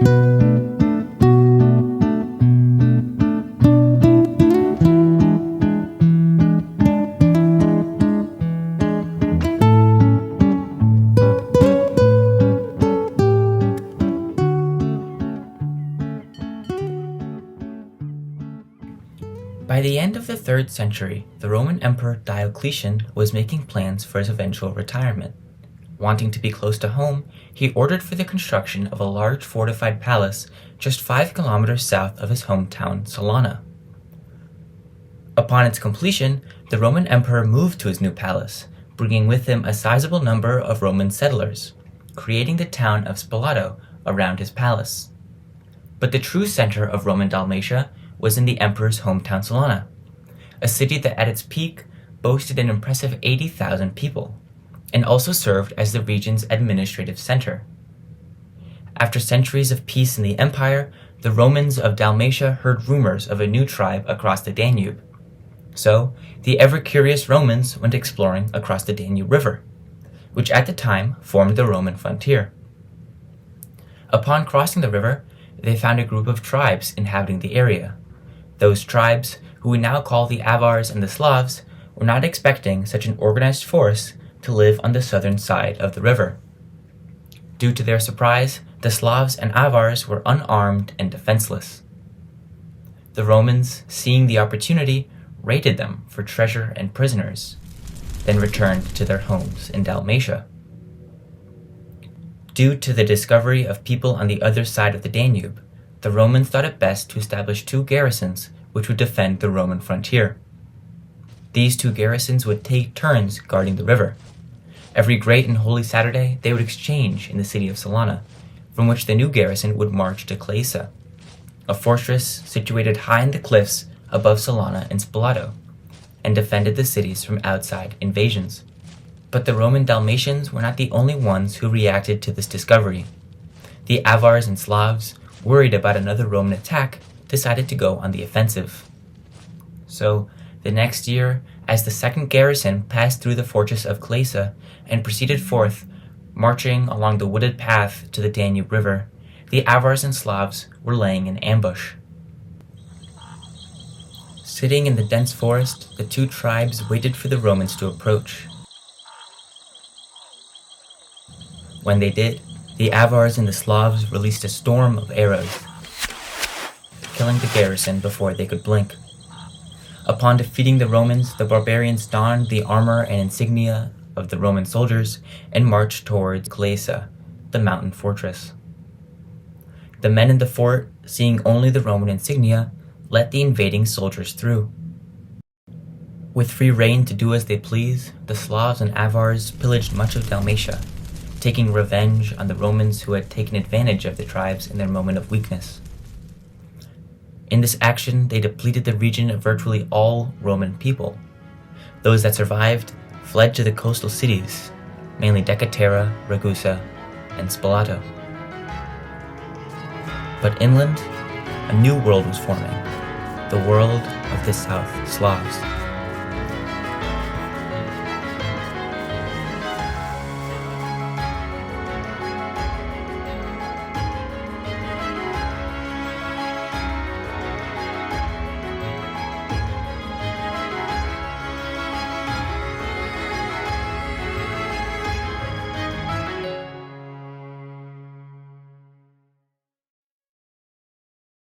By the end of the 3rd century, the Roman Emperor Diocletian was making plans for his eventual retirement. Wanting to be close to home, he ordered for the construction of a large fortified palace just 5 kilometers south of his hometown, Salona. Upon its completion, the Roman Emperor moved to his new palace, bringing with him a sizable number of Roman settlers, creating the town of Spalato around his palace. But the true center of Roman Dalmatia was in the emperor's hometown Salona, a city that at its peak boasted an impressive 80,000 people, and also served as the region's administrative center. After centuries of peace in the empire, the Romans of Dalmatia heard rumors of a new tribe across the Danube. So, the ever-curious Romans went exploring across the Danube River, which at the time formed the Roman frontier. Upon crossing the river, they found a group of tribes inhabiting the area. Those tribes, who we now call the Avars and the Slavs, were not expecting such an organized force to live on the southern side of the river. Due to their surprise, the Slavs and Avars were unarmed and defenseless. The Romans, seeing the opportunity, raided them for treasure and prisoners, then returned to their homes in Dalmatia. Due to the discovery of people on the other side of the Danube, the Romans thought it best to establish 2 garrisons which would defend the Roman frontier. These 2 garrisons would take turns guarding the river. Every great and holy Saturday, they would exchange in the city of Salona, from which the new garrison would march to Claisa, a fortress situated high in the cliffs above Salona and Spalato, and defended the cities from outside invasions. But the Roman Dalmatians were not the only ones who reacted to this discovery. The Avars and Slavs, worried about another Roman attack, decided to go on the offensive. So, the next year, as the 2nd garrison passed through the fortress of Claisa and proceeded forth, marching along the wooded path to the Danube River, the Avars and Slavs were laying in ambush. Sitting in the dense forest, the 2 tribes waited for the Romans to approach. When they did, the Avars and the Slavs released a storm of arrows, killing the garrison before they could blink. Upon defeating the Romans, the barbarians donned the armor and insignia of the Roman soldiers and marched towards Claisa, the mountain fortress. The men in the fort, seeing only the Roman insignia, let the invading soldiers through. With free rein to do as they please, the Slavs and Avars pillaged much of Dalmatia, taking revenge on the Romans who had taken advantage of the tribes in their moment of weakness. In this action, they depleted the region of virtually all Roman people. Those that survived fled to the coastal cities, mainly Decaterra, Ragusa, and Spalato. But inland, a new world was forming, the world of the South Slavs.